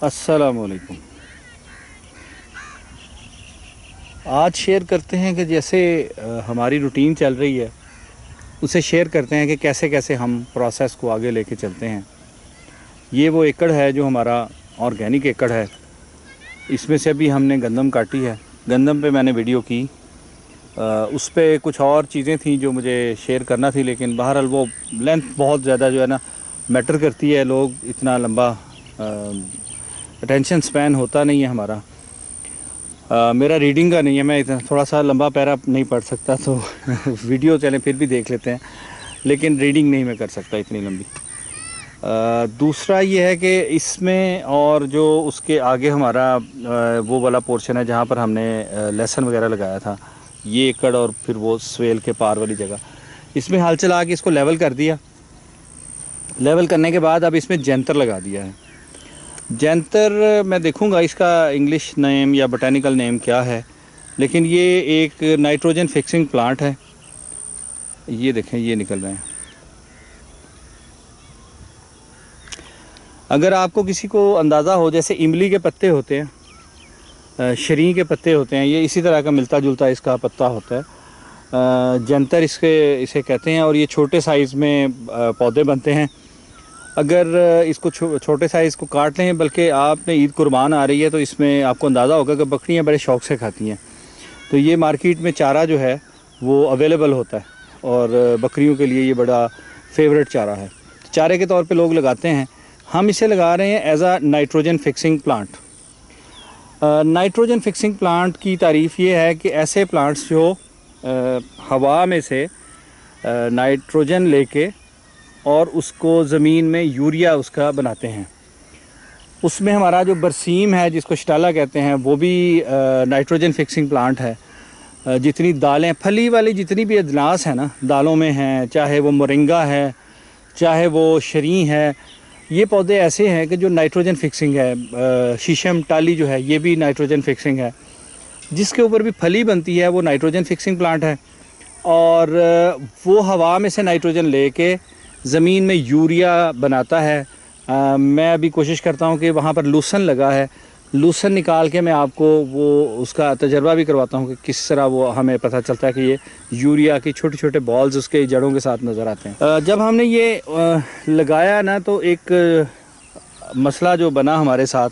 अस्सलामुअलैकुम। आज शेयर करते हैं कि जैसे हमारी रूटीन चल रही है उसे शेयर करते हैं कि कैसे कैसे हम प्रोसेस को आगे लेके चलते हैं। ये वो एकड़ है जो हमारा ऑर्गेनिक एकड़ है। इसमें से अभी हमने गंदम काटी है। गंदम पे मैंने वीडियो की, उस पर कुछ और चीज़ें थी जो मुझे शेयर करना थी, लेकिन बहरहाल वो लेंथ बहुत ज़्यादा जो है ना मैटर करती है। लोग इतना लंबा अटेंशन स्पैन होता नहीं है हमारा। मेरा रीडिंग का नहीं है, मैं इतना थोड़ा सा लंबा पैरा नहीं पढ़ सकता, तो वीडियो चलें फिर भी देख लेते हैं, लेकिन रीडिंग नहीं मैं कर सकता इतनी लंबी। दूसरा ये है कि इसमें और जो उसके आगे हमारा वो वाला पोर्शन है जहाँ पर हमने लहसुन वगैरह लगाया था, ये एकड़ और फिर वो स्वेल के पार वाली जगह, इसमें हल चला के इसको लेवल कर दिया। लेवल करने के बाद अब इसमें जैंतर लगा दिया है। जैंतर मैं देखूंगा इसका इंग्लिश नेम या बोटेनिकल नेम क्या है, लेकिन ये एक नाइट्रोजन फिक्सिंग प्लांट है। ये देखें, ये निकल रहे हैं। अगर आपको किसी को अंदाज़ा हो, जैसे इमली के पत्ते होते हैं, शरीं के पत्ते होते हैं, ये इसी तरह का मिलता जुलता इसका पत्ता होता है। जैंतर इसे कहते हैं, और ये छोटे साइज़ में पौधे बनते हैं। अगर इसको छोटे साइज़ को काट लें, बल्कि आपने ईद कुर्बान आ रही है तो इसमें आपको अंदाज़ा होगा कि बकरियां बड़े शौक़ से खाती हैं, तो ये मार्केट में चारा जो है वो अवेलेबल होता है और बकरियों के लिए ये बड़ा फेवरेट चारा है। चारे के तौर पे लोग लगाते हैं। हम इसे लगा रहे हैं as a nitrogen fixing plant. Nitrogen fixing plant की तारीफ़ ये है कि ऐसे प्लांट्स जो हवा में से नाइट्रोजन लेके और उसको ज़मीन में यूरिया उसका बनाते हैं। उसमें हमारा जो बरसीम है, जिसको शटाला कहते हैं, वो भी नाइट्रोजन फिक्सिंग प्लांट है। जितनी दालें फली वाली जितनी भी अजनास हैं ना दालों में हैं, चाहे वो मोरिंगा है, चाहे वो शरीं है, ये पौधे ऐसे हैं कि जो नाइट्रोजन फिक्सिंग है। शीशम टाली जो है ये भी नाइट्रोजन फिक्सिंग है। जिसके ऊपर भी फली बनती है वो नाइट्रोजन फिक्सिंग प्लांट है, और वो हवा में से नाइट्रोजन लेके ज़मीन में यूरिया बनाता है। मैं अभी कोशिश करता हूँ कि वहाँ पर लूसन लगा है, लूसन निकाल के मैं आपको वो उसका तजर्बा भी करवाता हूँ कि किस तरह वो हमें पता चलता है कि ये यूरिया की छोटे छोटे बॉल्स उसके जड़ों के साथ नज़र आते हैं। जब हमने ये लगाया ना, तो एक मसला जो बना हमारे साथ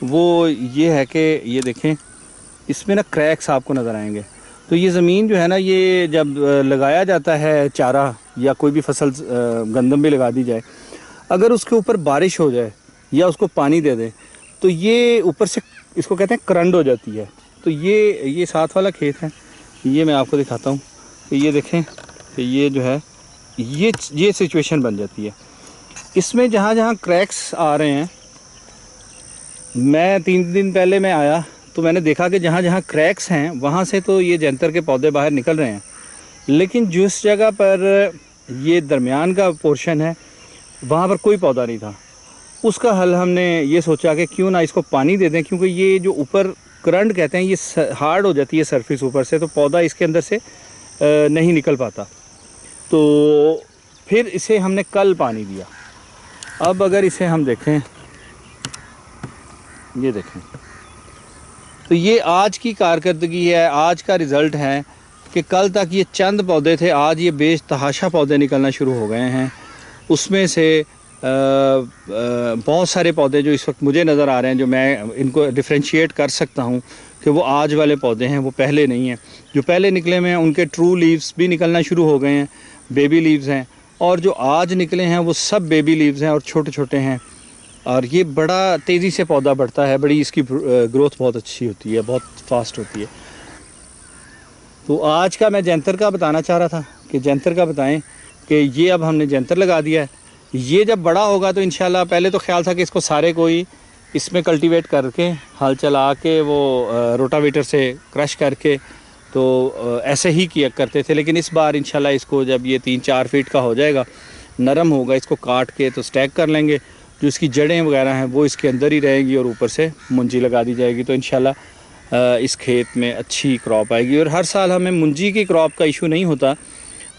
वो ये है कि ये देखें, इसमें ना क्रैक्स आपको नज़र आएंगे। तो ये ज़मीन जो है ना, ये जब लगाया जाता है चारा या कोई भी फसल, गंदम भी लगा दी जाए, अगर उसके ऊपर बारिश हो जाए या उसको पानी दे दें तो ये ऊपर से, इसको कहते हैं करंड हो जाती है। तो ये साथ वाला खेत है, ये मैं आपको दिखाता हूँ। तो ये देखें कि ये जो है ये सिचुएशन बन जाती है। इसमें जहाँ जहाँ क्रैक्स आ रहे हैं, मैं 3 दिन पहले मैं आया तो मैंने देखा कि जहाँ जहाँ क्रैक्स हैं वहाँ से तो ये जैंतर के पौधे बाहर निकल रहे हैं, लेकिन जिस जगह पर ये दरमियान का पोर्शन है वहाँ पर कोई पौधा नहीं था। उसका हल हमने ये सोचा कि क्यों ना इसको पानी दे दें, क्योंकि ये जो ऊपर करंट कहते हैं ये हार्ड हो जाती है सरफेस ऊपर से, तो पौधा इसके अंदर से नहीं निकल पाता। तो फिर इसे हमने कल पानी दिया। अब अगर इसे हम देखें, ये देखें, तो ये आज की कारकर्दगी है, आज का रिज़ल्ट है कि कल तक ये चंद पौधे थे, आज ये बेतहाशा पौधे निकलना शुरू हो गए हैं। उसमें से बहुत सारे पौधे जो इस वक्त मुझे नज़र आ रहे हैं, जो मैं इनको डिफ्रेंशिएट कर सकता हूँ कि वो आज वाले पौधे हैं, वो पहले नहीं हैं। जो पहले निकले हुए हैं उनके ट्रू लीव्स भी निकलना शुरू हो गए हैं, बेबी लीव्स हैं, और जो आज निकले हैं वो सब बेबी लीव्स हैं और छोटे छोटे हैं। और ये बड़ा तेज़ी से पौधा बढ़ता है, बड़ी इसकी ग्रोथ बहुत अच्छी होती है, बहुत फास्ट होती है। तो आज का मैं जैंतर का बताना चाह रहा था कि जैंतर का बताएं कि ये अब हमने जैंतर लगा दिया है। ये जब बड़ा होगा तो इंशाल्लाह, पहले तो ख्याल था कि इसको सारे कोई इसमें कल्टीवेट करके हल चला के वो रोटावेटर से क्रश करके तो ऐसे ही किया करते थे, लेकिन इस बार इंशाल्लाह इसको जब ये 3-4 फीट का हो जाएगा, नरम होगा, इसको काट के तो स्टैक कर लेंगे। जो इसकी जड़ें वगैरह हैं वो इसके अंदर ही रहेंगी और ऊपर से मुंजी लगा दी जाएगी, तो इंशाल्लाह इस खेत में अच्छी क्रॉप आएगी। और हर साल हमें मुंजी की क्रॉप का इशू नहीं होता,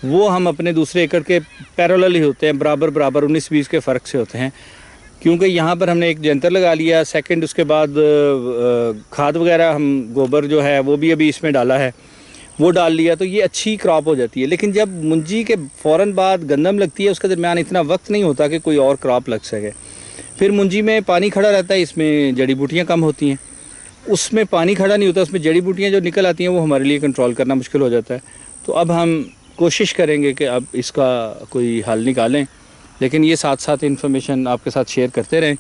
वो हम अपने दूसरे एकड़ के पैरेलल ही होते हैं, बराबर 19-20 के फ़र्क से होते हैं। क्योंकि यहाँ पर हमने एक जंतर लगा लिया। सेकंड उसके बाद खाद वगैरह हम गोबर जो है वो भी अभी इसमें डाला है, वो डाल लिया, तो ये अच्छी क्रॉप हो जाती है। लेकिन जब मुंजी के फ़ौरन बाद गंदम लगती है, उसके दरमियान इतना वक्त नहीं होता कि कोई और क्रॉप लग सके। फिर मुंजी में पानी खड़ा रहता है, इसमें जड़ी बूटियाँ कम होती हैं। उसमें पानी खड़ा नहीं होता, उसमें जड़ी बूटियाँ जो निकल आती हैं वो हमारे लिए कंट्रोल करना मुश्किल हो जाता है। तो अब हम कोशिश करेंगे कि अब इसका कोई हल निकालें, लेकिन ये साथ साथ इन्फॉर्मेशन आपके साथ शेयर करते रहें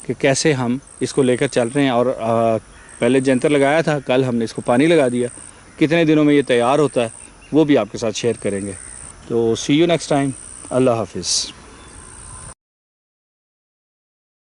कि कैसे हम इसको लेकर चल रहे हैं। और पहले जंतर लगाया था, कल हमने इसको पानी लगा दिया, कितने दिनों में ये तैयार होता है वो भी आपके साथ शेयर करेंगे। तो सी यू नेक्स्ट टाइम। अल्लाह हाफिज़।